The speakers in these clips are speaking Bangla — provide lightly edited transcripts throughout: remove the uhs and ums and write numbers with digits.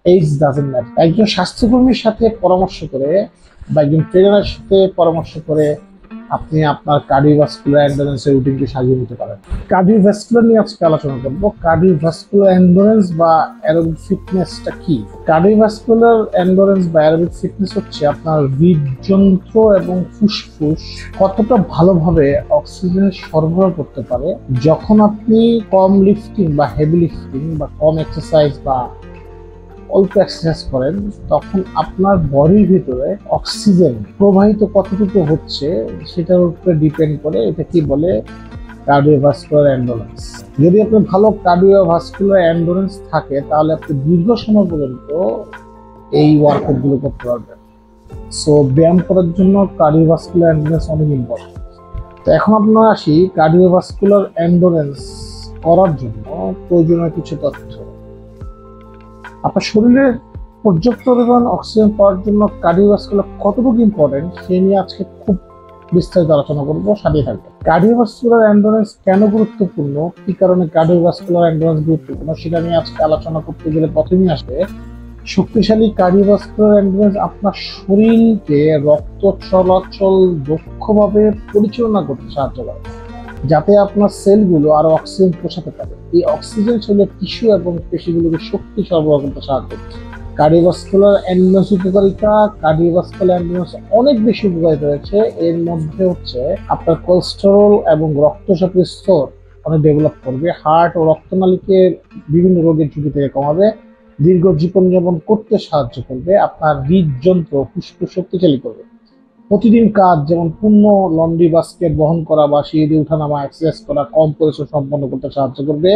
Age doesn't matter. একজন স্বাস্থ্যকর্মীর সাথে পরামর্শ করে বা একজন ট্রেনারের সাথে পরামর্শ করে আপনি আপনার কার্ডিওভাস্কুলার এন্ডুরেন্সের রুটিনকে সাজিয়ে নিতে পারেন। কার্ডিওভাস্কুলার নিয়ে আজকে আলোচনা করব। কার্ডিওভাস্কুলার এন্ডুরেন্স বা অ্যারোবিক ফিটনেসটা কি? কার্ডিওভাস্কুলার এন্ডুরেন্স বা অ্যারোবিক ফিটনেস হচ্ছে আপনার হৃদযন্ত্র এবং ফুসফুস কতটা ভালোভাবে অক্সিজেন সরবরাহ করতে পারে যখন আপনি কম লিফটিং বা হেভি লিফটিং বা কম এক্সারসাইজ বা অল্প এক্সারসাইজ করেন, তখন আপনার বডির ভিতরে অক্সিজেন প্রবাহিত কতটুকু হচ্ছে সেটার উপরে ডিপেন্ড করে এটা কি বলে কার্ডিওভাস্কুলার এন্ডুরেন্স। যদি আপনার ভালো কার্ডিওভাস্কুলার এন্ডুরেন্স থাকে তাহলে আপনি দীর্ঘ সময় পর্যন্ত এই ওয়ার্কআউট গুলো করতে পারবেন। সো ব্যায়াম করার জন্য কার্ডিওভাস্কুলার এন্ডুরেন্স অনেক ইম্পর্টেন্ট। তো এখন আপনারা আসি কার্ডিওভাস্কুলার এন্ডুরেন্স করার জন্য প্রয়োজনীয় কিছু তথ্য। আপনার শরীরের পর্যাপ্ত পরিমাণ অক্সিজেন পাওয়ার জন্য কার্ডিওভাস্কুলার কতটুকু ইম্পর্টেন্ট সে নিয়ে আজকে খুব বিস্তারিত আলোচনা করবো, সাথে থাকবে। কার্ডিওভাস্কুলার এন্ডুরেন্স কেন গুরুত্বপূর্ণ, কি কারণে কার্ডিওভাস্কুলার এন্ডুরেন্স গুরুত্বপূর্ণ সেটা নিয়ে আজকে আলোচনা করতে গেলে প্রথমেই আসবে শক্তিশালী কার্ডিওভাস্কুলার এন্ডুরেন্স আপনার শরীরকে রক্ত চলাচল দক্ষভাবে পরিচালনা করতে সাহায্য করে, যাতে আপনার সেলগুলো আরো অক্সিজেন পৌঁছাতে পারে। এই অক্সিজেন শরীরের টিস্যু এবং পেশিগুলোকে শক্তি সরবরাহ করতে সাহায্য করছে। কার্ডিওভাস্কুলার এন্ডুরেন্স উপকারিতা, কার্ডিওভাস্কুলার এন্ডুরেন্স অনেক বেশি উপকারিতা রয়েছে। এর মধ্যে হচ্ছে আপনার কোলেস্টেরল এবং রক্তচাপের স্তর অনেক ডেভেলপ করবে, হার্ট ও রক্তনালীকে বিভিন্ন রোগের ঝুঁকি থেকে কমাবে, দীর্ঘ জীবনযাপন করতে সাহায্য করবে, আপনার হৃদযন্ত্র ফুসফুস শক্তিশালী করবে, প্রতিদিন কাজ যেমন পূর্ণ লন্ড্রি বাস্কেট বহন করা বা সিঁড়ি দিয়ে উঠানামা এক্সারসাইজ করা কম পরিশ্রম সম্পন্ন করতে সাহায্য করবে,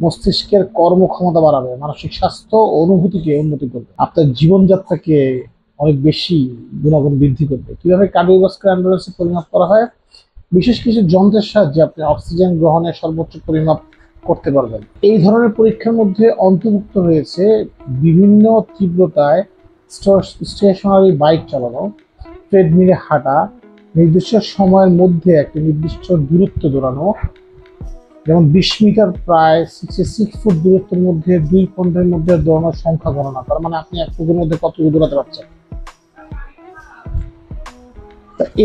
মস্তিষ্কের কর্মক্ষমতা বাড়াবে, মানসিক স্বাস্থ্য ও অনুভূতিকে উন্নতি করবে, আপনার জীবনযাত্রাকে অনেক বেশি গুণাগুণ বৃদ্ধি করবে। কিভাবে কার্ডিওভাস্কুলার এন্ডুরেন্সের পরিমাপ করা হয়? বিশেষ কিছু যন্ত্রের সাহায্যে আপনি অক্সিজেন গ্রহণের সর্বোচ্চ পরিমাপ করতে পারবেন। এই ধরনের পরীক্ষার মধ্যে অন্তর্ভুক্ত রয়েছে বিভিন্ন তীব্রতায় স্টেশনারি বাইক চালানো, ট্রেডমিলে হাঁটা, নির্দিষ্ট সময়ের মধ্যে একটা নির্দিষ্ট দূরত্ব দৌড়ানো, যেমন 20 মিটার প্রায় 66 ফুট দূরত্বের মধ্যে 2 পয়েন্টের মধ্যে দৌড়ানোর সংখ্যা গণনা করা, মানে আপনি এক ফুটের মধ্যে কতটুকু দৌড়াতে পারছেন।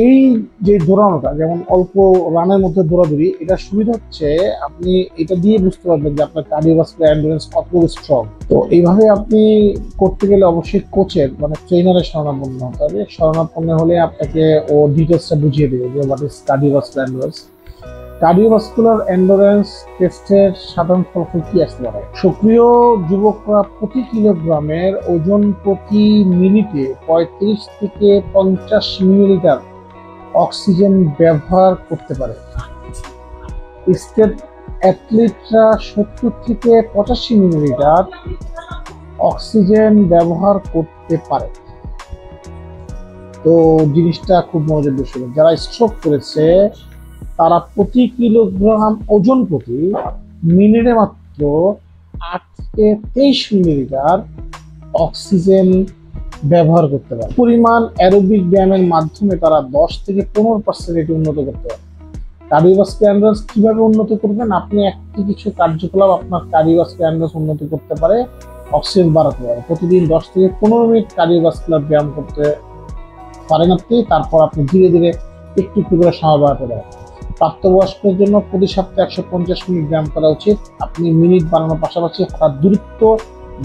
এই যে দৌড়ানোটা যেমন অল্প রানের মধ্যে দৌড়াদৌড়ি, এটা সুবিধা হচ্ছে আপনি এটা দিয়ে বুঝতে পারবেন যে আপনার কার্ডিওভাস্কুলার এন্ডুরেন্স কতটুকু স্ট্রং। তো এইভাবে আপনি করতে গেলে অবশ্যই কোচের মানে ট্রেনারের শরণাপন্ন হতে হবে। শরণাপন্ন হলে আপনাকে ও ডিটেলসটা বুঝিয়ে দেবে যে what is cardiovascular endurance. Cardiovascular endurance টেস্টের সাধারণ ফলাফল কি আসতে পারে? সক্রিয় যুবকরা প্রতি কিলোগ্রামের ওজন প্রতি মিনিটে 35 থেকে 50 মিলিলিটার অক্সিজেন ব্যবহার করতে পারে। স্টেট অ্যাথলিটরা 70 থেকে 85 মিলিলিটার অক্সিজেন ব্যবহার করতে পারে। তো জিনিসটা খুব মনোযোগ দিয়ে শুনুন। যারা স্ট্রোক করেছে তারা প্রতি কিলোগ্রাম ওজন প্রতি মিনিটে মাত্র 8 থেকে 23 মিলিলিটার অক্সিজেন ব্যবহার করতে পারে। পরিমাণ অ্যারোবিক ব্যায়ামের মাধ্যমে তারা 10 থেকে 15% এটি উন্নত করতে পারে। কার্ডিওভাস্কুলার এন্ডুরেন্স কিভাবে উন্নত করবেন? আপনি একটি কিছু কার্যকলাপ আপনার কার্ডিওভাস্কুলার এন্ডুরেন্স উন্নত করতে পারে, অক্সিজেন বাড়াতে পারে। প্রতিদিন 10 থেকে 15 মিনিট কার্ডিওভাস্কুলার ব্যায়াম করতে পারেন আপনি, তারপর আপনি ধীরে ধীরে একটু একটু করে সময় বাড়াতে পারেন। প্রাপ্তবয়স্কদের জন্য প্রতি সপ্তাহে 150 মিনিট ব্যায়াম করা উচিত। আপনি মিনিট বাড়ানোর পাশাপাশি হাঁটার দূরত্ব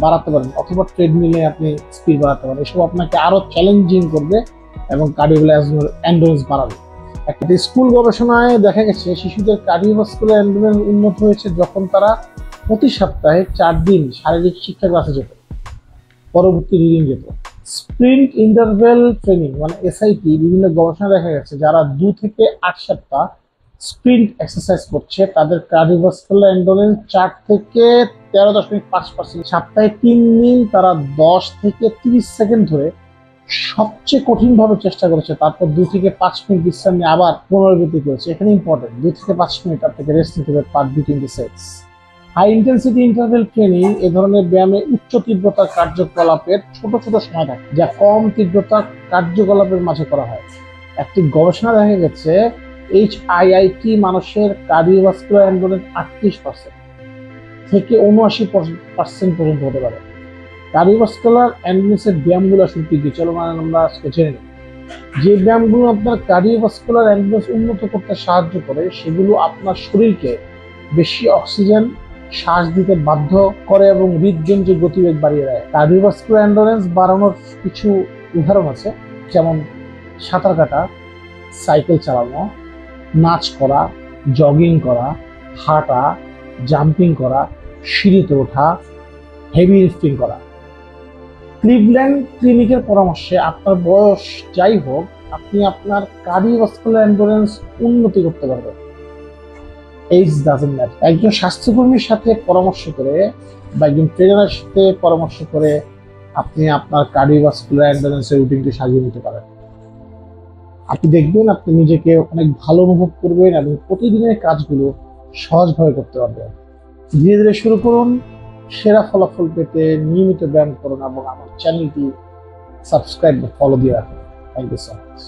বাড়াতে পারেন অথবা ট্রেডমিলে আপনি স্পিড বাড়াতে পারেন। এসব আপনাকে আরো চ্যালেঞ্জিং করবে এবং কার্ডিওভাস্কুলার এন্ডুরেন্স বাড়াবে। একটা স্কুল গবেষণায় দেখা গেছে শিশুদের কার্ডিওভাস্কুলার এন্ডুরেন্স উন্নত হয়েছে যখন তারা প্রতি সপ্তাহে 4 দিন শারীরিক শিক্ষা ক্লাসে যেত, পরবর্তী রিডিং যেত। স্প্রিন্ট ইন্টারভেল ট্রেনিং মানে এসআইটি, বিভিন্ন গবেষণা দেখা গেছে যারা 2 থেকে 8 সপ্তাহ স্প্রিন্ট এক্সারসাইজ করছে তাদের কার্ডিওভাস্কুলার এন্ডুরেন্স 4 থেকে 13.5%। সপ্তাহে 3 দিন তারা 10 থেকে 30 সেকেন্ড ধরে সবচেয়ে কঠিন ভাবে চেষ্টা করেছে, তারপর 2 থেকে 5 মিনিট বিশ্রাম নিয়ে আবার পুনরাবৃত্তি করেছে। এখানে ইম্পর্টেন্ট 2 থেকে 5 মিনিট আপনাকে রেস্ট নিতে হবে পার 226। হাই ইন্টেন্সিটি ইন্টারভেল ট্রেনিং এ ধরনের ব্যায়ামে উচ্চ তীব্রতার কার্যকলাপের ছোট ছোট সময় থাকে যা কম তীব্রতার কার্যকলাপের মাঝে করা হয়। একটি গবেষণা দেখা গেছে HIIT মানুষের কার্ডিওভাস্কুলার এন্ডুরেন্স 38% থেকে 79% পর্যন্ত হতে পারে। কার্ডিওভাস্কুলার এন্ডোরেন্সের ব্যায়ামগুলো আসলে কি কি, চলো আমরা আজকে জেনে নিই। যে ব্যায়ামগুলো আপনার কার্ডিওভাস্কুলার এন্ডোরেন্স উন্নত করতে সাহায্য করে সেগুলো আপনার শরীরকে বেশি অক্সিজেন শ্বাস দিতে বাধ্য করে এবং হৃদযন্ত্রের গতিবেগ বাড়িয়ে দেয়। কার্ডিওভাস্কুলার এন্ডোরেন্স বাড়ানোর কিছু উদাহরণ আছে, যেমন সাঁতার কাটা, সাইকেল চালানো, নাচ করা, জগিং করা, হাঁটা, জাম্পিং করা, সিঁড়িতে ওঠা, হেভি লিফটিং করা। ক্লিভল্যান্ড ক্লিনিকের পরামর্শে আপনার বয়স যাই হোক, আপনি আপনার কার্ডিওভাস্কুলার এন্ডোরেন্স উন্নতি করতে পারবেন। Age doesn't matter. একজন স্বাস্থ্যকর্মীর সাথে পরামর্শ করে বা একজন ট্রেনারের সাথে পরামর্শ করে আপনি আপনার কার্ডিওভাস্কুলার এন্ডোরেন্সের রুটিনটি সাজিয়ে নিতে পারেন। আপনি দেখবেন আপনি নিজেকে অনেক ভালো অনুভব করবেন এবং প্রতিদিনের কাজগুলো সহজভাবে করতে পারবেন। ধীরে ধীরে শুরু করুন। সেরা ফলাফল পেতে নিয়মিত ব্যায়াম করুন এবং আমার চ্যানেলটি সাবস্ক্রাইব বা ফলো দিয়ে রাখুন। Thank you so much.